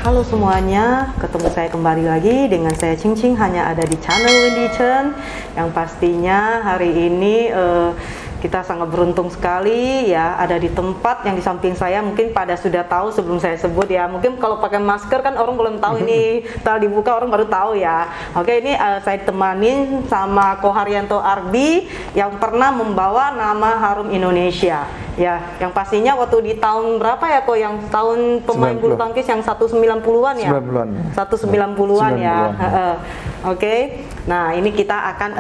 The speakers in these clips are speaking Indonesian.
Halo semuanya, ketemu saya kembali lagi dengan saya Cing Cing, hanya ada di channel Wendy Chen. Yang pastinya hari ini kita sangat beruntung sekali ya, ada di tempat yang di samping saya. Mungkin pada sudah tahu sebelum saya sebut ya, mungkin kalau pakai masker kan orang belum tahu ini, setelah dibuka orang baru tahu ya. Oke, ini saya ditemani sama Ko Haryanto Arbi yang pernah membawa nama harum Indonesia ya, yang pastinya waktu di tahun berapa ya Ko, yang tahun pemain bulu tangkis yang 190-an ya, 190-an ya. Oke, nah ini kita akan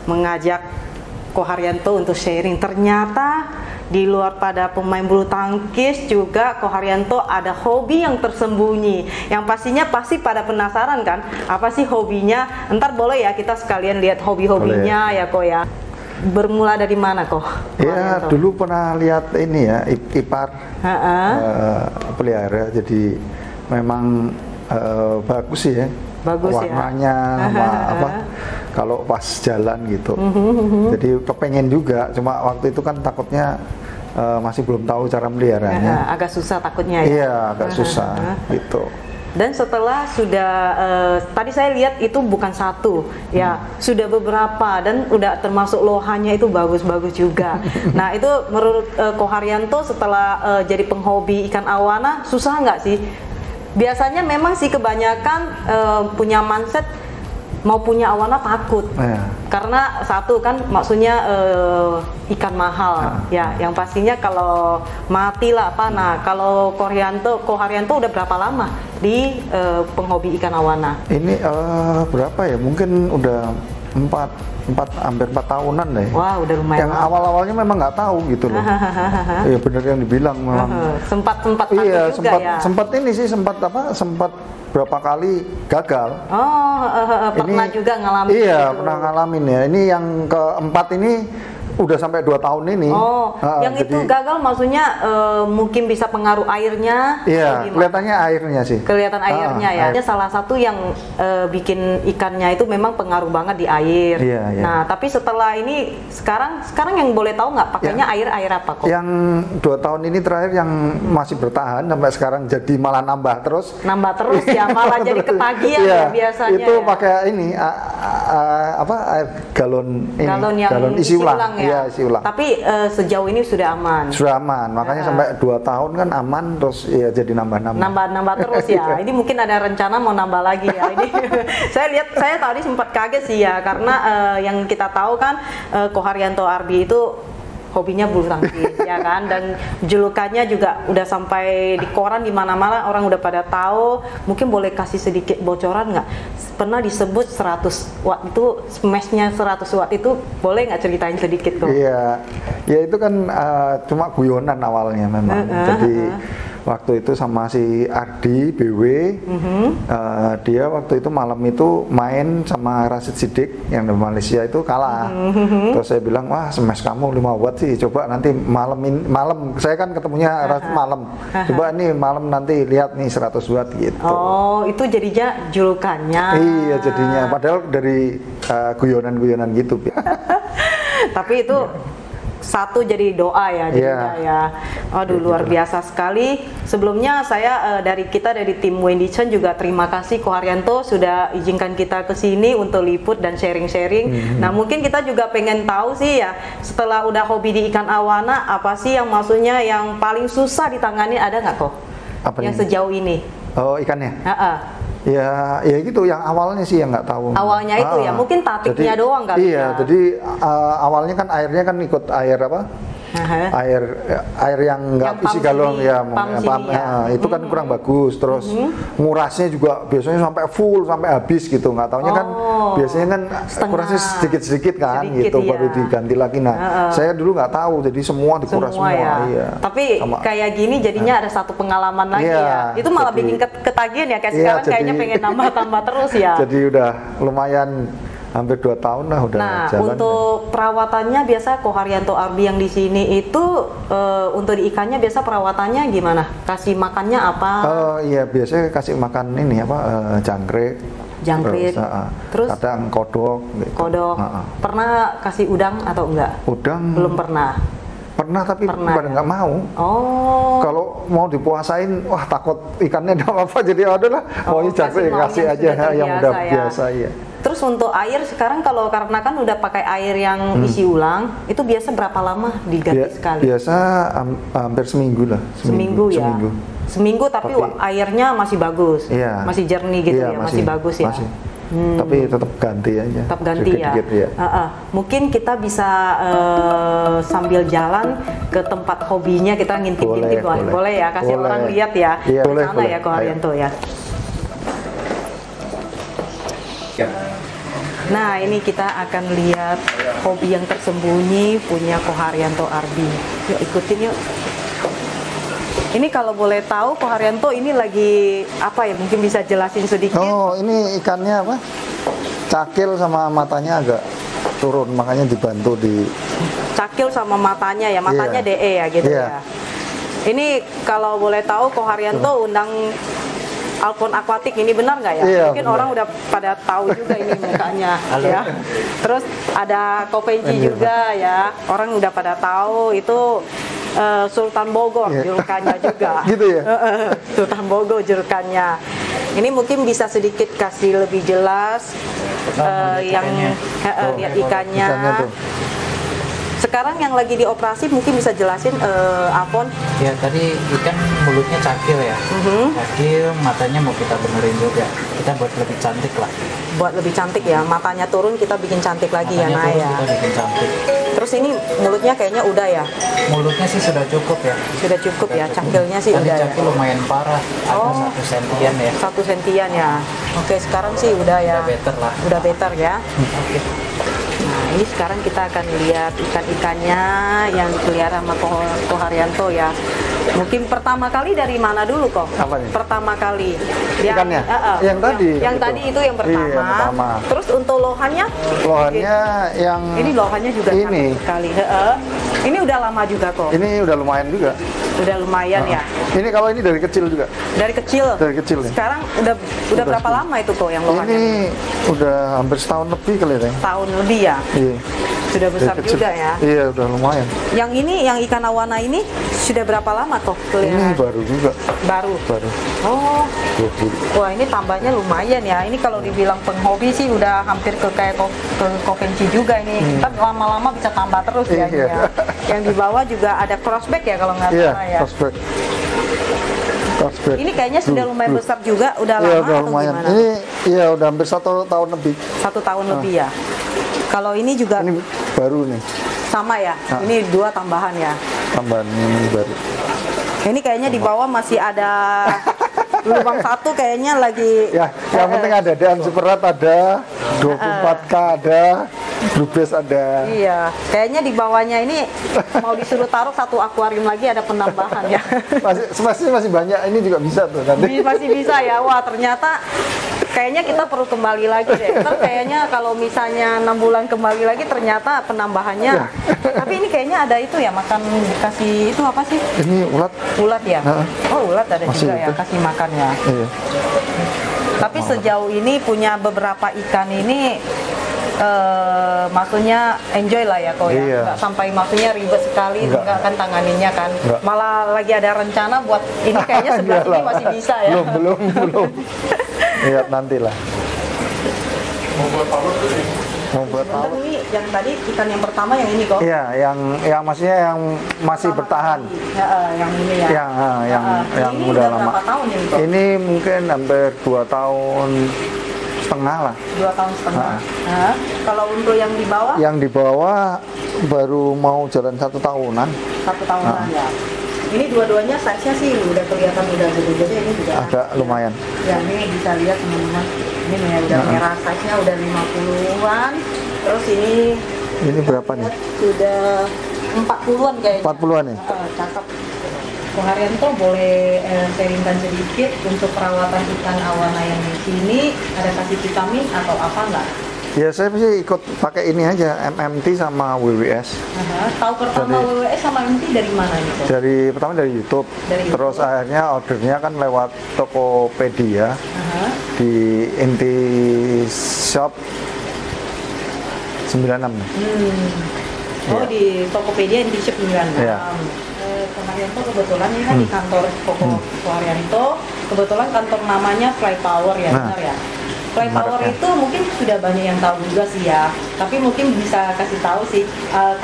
mengajak Ko Haryanto untuk sharing. Ternyata di luar pada pemain bulu tangkis juga Ko Haryanto ada hobi yang tersembunyi, yang pastinya pasti pada penasaran kan, apa sih hobinya? Ntar boleh ya kita sekalian lihat hobi-hobinya ya Ko ya. Bermula dari mana Ko? Ya dulu pernah lihat ini ya, ipar pelihara, jadi memang bagus sih ya, bagus warnanya ya? sama apa, kalau pas jalan gitu. Jadi kepengen juga, cuma waktu itu kan takutnya masih belum tahu cara meliharanya. Agak susah takutnya ya? Iya, agak susah gitu. Dan setelah sudah tadi saya lihat itu bukan satu ya, sudah beberapa dan udah termasuk lohannya itu bagus-bagus juga. Nah itu menurut Ko Haryanto setelah jadi penghobi ikan awana susah nggak sih? Biasanya memang sih kebanyakan punya mindset mau punya awana takut, karena satu kan maksudnya ikan mahal ya, yang pastinya kalau mati lah apa. Nah kalau Ko Haryanto udah berapa lama di penghobi ikan awana? Ini berapa ya, mungkin udah hampir 4 tahunan deh. Wah udah lumayan. Yang awal-awalnya memang nggak tahu gitu loh. Iya bener yang dibilang memang. Sempat iya, juga ya. Sempat ini sih, sempat berapa kali gagal. Pernah ini, juga ngalamin. Iya gitu. Pernah ngalamin ya. Ini yang keempat ini udah sampai 2 tahun ini. Yang itu gagal maksudnya mungkin bisa pengaruh airnya. Iya, kelihatannya airnya sih. Kelihatan airnya ya. Air. Salah satu yang bikin ikannya itu memang pengaruh banget di air. Iya. Nah, tapi setelah ini sekarang yang boleh tahu nggak pakainya air apa kok? Yang 2 tahun ini terakhir yang masih bertahan sampai sekarang, jadi malah nambah terus. Nambah terus ya, malah jadi ketagihan ya biasanya. Itu ya. pakai ini air galon ini. Galon isi ulang. Ya. Iya, isi ulang. Tapi sejauh ini sudah aman. Sudah aman, makanya sampai 2 tahun kan aman, terus ya jadi nambah terus ya. Ini mungkin ada rencana mau nambah lagi ya. Ini saya tadi sempat kaget sih ya, karena yang kita tahu kan Ko Haryanto Arbi itu hobinya bulu tangkis ya kan, dan julukannya juga udah sampai di koran di mana-mana, orang udah pada tahu. Mungkin boleh kasih sedikit bocoran nggak? Pernah disebut 100 watt itu, smashnya 100 watt itu, boleh nggak ceritain sedikit kok? Iya, ya itu kan cuma guyonan awalnya memang. Jadi waktu itu sama si Ardi BW, dia waktu itu malam itu main sama Rashid Siddiq yang dari Malaysia itu kalah. Terus saya bilang, wah smash kamu 5 watt sih, coba nanti malam saya kan ketemunya malam, coba nih malam nanti lihat nih 100 watt gitu. Oh, itu jadinya julukannya. Iya jadinya, padahal dari guyonan-guyonan gitu. Tapi itu satu jadi doa ya jadinya ya. Aduh luar biasa sekali. Sebelumnya saya dari tim Wendy Chen juga terima kasih Ko Haryanto sudah izinkan kita ke sini untuk liput dan sharing-sharing. Nah mungkin kita juga pengen tahu sih ya, setelah udah hobi di ikan awana, apa sih yang maksudnya yang paling susah ditangani, ada nggak Ko? Yang sejauh ini? Oh ikannya? Ya gitu, yang awalnya sih yang nggak tahu. Awalnya itu ya, mungkin tatiknya doang kali. Iya, jadi awalnya kan airnya kan ikut air apa? Air yang nggak isi galon ya, itu kan kurang bagus. Terus ngurasnya juga biasanya sampai full, sampai habis gitu. Nggak taunya kan biasanya kan kurasnya sedikit-sedikit kan, gitu baru diganti lagi. Nah saya dulu nggak tahu, jadi semua dikuras semua. Ya. Tapi kayak gini jadinya ada satu pengalaman lagi ya. Itu malah bikin ketagihan ya, kayak sekarang kayaknya pengen nambah terus ya. Jadi udah lumayan hampir 2 tahun lah udah jalan. Untuk perawatannya biasa Ko Haryanto Arbi yang di sini itu untuk di ikannya biasa perawatannya gimana? Kasih makannya apa? Iya biasanya kasih makan ini apa, jangkrik. Terus kadang kodok. Gitu. Pernah kasih udang atau enggak? Udang belum pernah. Pernah tapi Pernah, pada ya? nggak mau. Oh. Kalau mau dipuasain, wah takut ikannya ada apa, jadi adalah maunya jago yang kasih aja yang udah biasa ya. Terus untuk air sekarang kalau karena kan udah pakai air yang isi ulang, itu biasa berapa lama diganti sekali? Biasa hampir seminggu lah. Seminggu ya. Seminggu tapi airnya masih bagus, masih jernih gitu ya, masih bagus ya. Masih. Tapi tetap ganti aja. Tetap ganti ya. Mungkin kita bisa sambil jalan ke tempat hobinya, kita ngintip-ngintip, boleh ya, kasih orang lihat ya. Iya, ke sana ya, Ko Haryanto ya. Nah, ini kita akan lihat hobi yang tersembunyi punya Ko Haryanto Arbi. Yuk ikutin yuk. Ini kalau boleh tahu Ko Haryanto ini lagi apa ya? Mungkin bisa jelasin sedikit. Oh, ini ikannya apa? Cakil sama matanya agak turun, makanya dibantu di. Cakil sama matanya ya, matanya DE ya gitu ya. Ini kalau boleh tahu Ko Haryanto undang Alphon Aquatic, ini benar nggak ya? Mungkin benar. Orang udah pada tahu juga ini mukanya ya. Terus ada Kopenci juga ya, orang udah pada tahu itu Sultan Bogor julukannya juga. Gitu ya? Sultan Bogor julukannya. Ini mungkin bisa sedikit kasih lebih jelas yang lihat ikannya. Sekarang yang lagi dioperasi mungkin bisa jelasin Alphon. Ya tadi ikan mulutnya cakil ya. Cakil, matanya mau kita benerin juga. Kita buat lebih cantik lah. Buat lebih cantik ya, matanya turun kita bikin cantik lagi ya, Nay ya. Kita bikin cantik. Terus ini mulutnya kayaknya udah ya? Mulutnya sih sudah cukup ya. Sudah cukup ya, cakilnya sih udah. Cakil lumayan parah, ada 1 sentian ya. 1 sentian ya. Oke, sekarang sih udah ya. Udah better lah. Udah better ya. Oke. Nah, ini sekarang kita akan lihat ikan-ikannya yang dipelihara sama Ko Haryanto ya. Mungkin pertama kali dari mana dulu kok? Apa nih? Pertama kali. Ikannya? Yang tadi? Yang tadi itu yang pertama. Iya, yang pertama. Terus untuk lohannya? Lohannya yang ini lohannya juga ini. cantik sekali. Ini udah lama juga kok. Ini udah lumayan juga. Udah lumayan ya. Ini kalau ini dari kecil juga. Dari kecil. Dari kecil. Sekarang udah berapa lama itu kok yang lohannya? Ini udah hampir setahun lebih kali ya. Tahun lebih ya. Iya. Sudah besar juga ya. Iya, udah lumayan. Yang ini, yang ikan awana ini sudah berapa lama kok Ini pelihara? baru juga. Baru. Oh. Wah, ini tambahnya lumayan ya. Ini kalau dibilang penghobi sih udah hampir ke kayak ke Kopenci juga ini. Ntar lama-lama bisa tambah terus ya. Ya. Yang di bawah juga ada crossback ya kalau nggak salah ya. Crossback. Ini kayaknya sudah lumayan besar juga, udah lama udah atau lumayan. gimana? Ini iya udah hampir 1 tahun lebih. 1 tahun lebih ya. Kalau ini juga ini baru nih. Sama ya. Ini 2 tambahan ya. Tambahan ini baru. Ini kayaknya di bawah masih ada lubang 1 kayaknya lagi. Ya, yang penting ada Dan Superrat ada, 24K ada, Brubes ada. Iya, kayaknya di bawahnya ini mau disuruh taruh 1 akuarium lagi, ada penambahan ya. Masih banyak, ini juga bisa tuh nanti. Masih bisa ya. Wah, ternyata kayaknya kita perlu kembali lagi deh. Ntar kayaknya kalau misalnya 6 bulan kembali lagi ternyata penambahannya. Tapi ini kayaknya ada itu ya, makan dikasih itu apa sih? Ini ulat. Ulat ya? Oh, ulat ada masih juga itu. ya, kasih makan ya. Iya. Tapi sejauh ini punya beberapa ikan ini maksudnya enjoy lah ya kok ya. Iya. Nggak sampai maksudnya ribet sekali enggak kan tanganinnya kan. Enggak. Malah lagi ada rencana buat ini kayaknya sebelah sini masih bisa ya. Belum. Lihat nantilah. Mau buat apa? Ini yang tadi ikan yang pertama yang ini kok. Iya, yang maksudnya yang masih bertahan. Ya, yang ini ya. Yang ini udah lama. Berapa tahun ini kok? Ini mungkin hampir 2 tahun setengah lah. 2 tahun setengah. Kalau untuk yang di bawah? Yang di bawah baru mau jalan 1 tahunan. 1 tahunan ya. Ini dua-duanya size-nya sih udah kelihatan udah gede-gede, ini juga agak lumayan. Ya, ini bisa lihat teman-teman. Ini udah merah, size-nya udah 50-an. Terus ini berapa nih? Sudah 40-an kayaknya. 40-an ya? Cakep. Ko Haryanto boleh sharingkan sedikit untuk perawatan ikan awana yang di sini, ada kasih vitamin atau apa enggak? Ya saya sih ikut pakai ini aja, MMT sama WWS. Tahu pertama WWS sama MMT dari mana nih? Pertama dari YouTube. Terus akhirnya ordernya kan lewat Tokopedia di Inti Shop 96. Oh, Iya. di Tokopedia Indonesia 96. Iya. Ko Haryanto kebetulan ini kan di kantor Ko Haryanto, kebetulan kantor namanya Fly Power ya, Nah. benar ya? Fly Power Mereknya. itu mungkin sudah banyak yang tahu juga sih ya, tapi mungkin bisa kasih tahu sih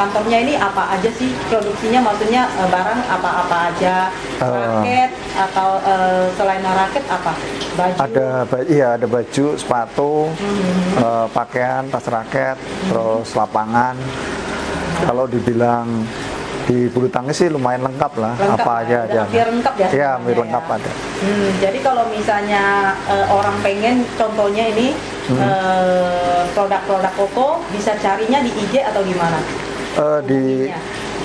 kantornya ini apa aja sih produksinya, maksudnya barang apa-apa aja, raket atau selain raket apa? Baju. Ada baju, sepatu, pakaian, tas raket, terus lapangan. Kalau dibilang di bulu tangkis sih lumayan lengkap lah, Lengkap apa ya, aja. hampir lengkap ya Iya, semuanya hampir lengkap ya. ada. Jadi kalau misalnya orang pengen, contohnya ini produk-produk Koko bisa carinya di IG atau di mana?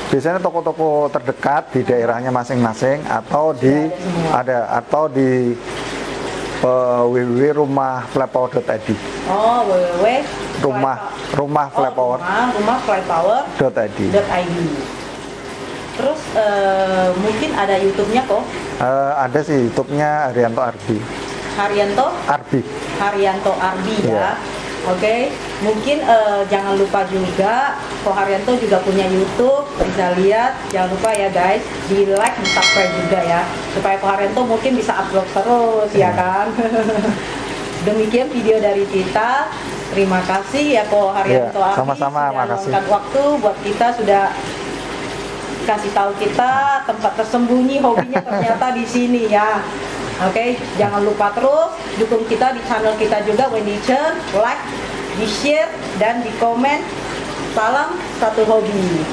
Biasanya toko-toko terdekat di daerahnya masing-masing atau di www.rumahflypower.id. Oh, rumahflypower.id. Terus mungkin ada YouTube-nya kok. Ada sih YouTube-nya Haryanto Arbi. Haryanto Arbi ya. Iya. Oke, mungkin jangan lupa juga Ko Haryanto juga punya YouTube, bisa lihat. Jangan lupa ya guys, di like, di subscribe juga ya, supaya Ko Haryanto mungkin bisa upload terus ya kan. Demikian video dari kita. Terima kasih ya Ko Haryanto Ya, Arbi sama-sama, sudah makasih. meluangkan waktu buat kita, sudah kasih tahu kita tempat tersembunyi hobinya ternyata di sini ya. Oke, jangan lupa terus dukung kita di channel kita juga Wendy Chen, like, di share dan di komen. Salam satu hobi.